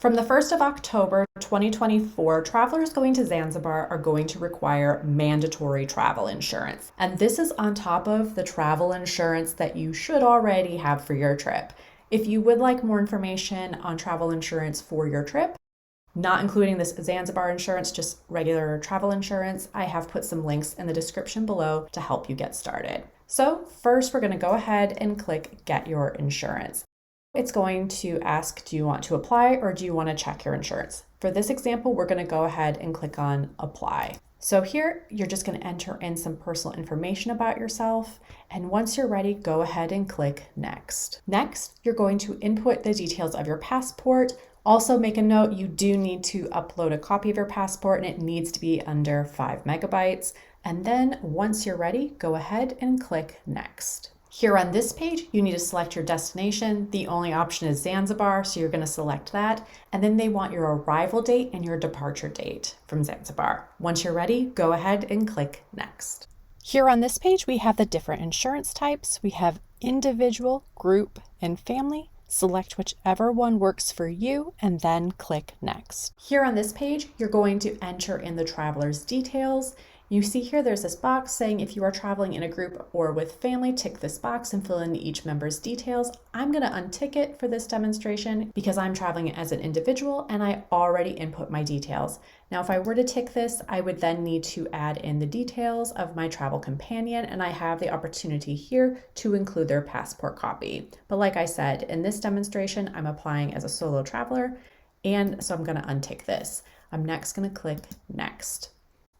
From the 1st of October 2024, travelers going to Zanzibar are going to require mandatory travel insurance. And this is on top of the travel insurance that you should already have for your trip. If you would like more information on travel insurance for your trip, not including this Zanzibar insurance, just regular travel insurance, I have put some links in the description below to help you get started. So first, we're going to go ahead and click Get Your Insurance. It's going to ask, do you want to apply or do you want to check your insurance? For this example, we're going to go ahead and click on Apply. So here, you're just going to enter in some personal information about yourself. And once you're ready, go ahead and click Next. Next, you're going to input the details of your passport. Also make a note, you do need to upload a copy of your passport and it needs to be under 5 megabytes. And then once you're ready, go ahead and click Next. Here on this page, you need to select your destination. The only option is Zanzibar, so you're going to select that. And then they want your arrival date and your departure date from Zanzibar. Once you're ready, go ahead and click Next. Here on this page, we have the different insurance types. We have individual, group, and family. Select whichever one works for you and then click Next. Here on this page, you're going to enter in the traveler's details. You see here there's this box saying if you are traveling in a group or with family, tick this box and fill in each member's details. I'm going to untick it for this demonstration because I'm traveling as an individual and I already input my details. Now, if I were to tick this, I would then need to add in the details of my travel companion, and I have the opportunity here to include their passport copy. But like I said, in this demonstration, I'm applying as a solo traveler, and so I'm going to untick this. I'm next going to click Next.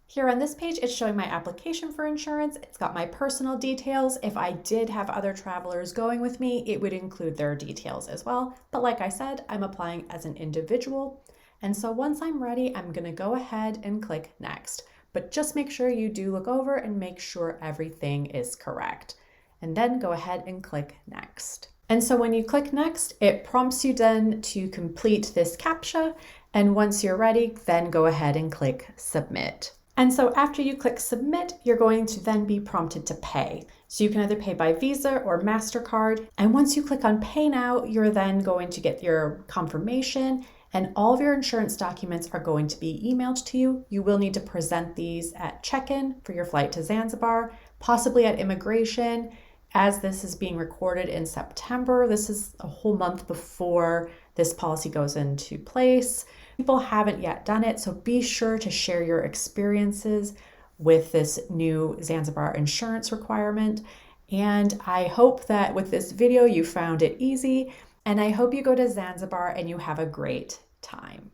Here on this page, it's showing my application for insurance. It's got my personal details. If I did have other travelers going with me, it would include their details as well. But like I said, I'm applying as an individual. And so once I'm ready, I'm going to go ahead and click Next. But just make sure you do look over and make sure everything is correct. And then go ahead and click Next. And so when you click Next, it prompts you then to complete this CAPTCHA. And once you're ready, then go ahead and click Submit. And so after you click Submit, you're going to then be prompted to pay. So you can either pay by Visa or MasterCard. And once you click on Pay Now, you're then going to get your confirmation and all of your insurance documents are going to be emailed to you. You will need to present these at check-in for your flight to Zanzibar, possibly at immigration. As this is being recorded in September, this is a whole month before this policy goes into place. People haven't yet done it, so be sure to share your experiences with this new Zanzibar insurance requirement. And I hope that with this video you found it easy, and I hope you go to Zanzibar and you have a great time.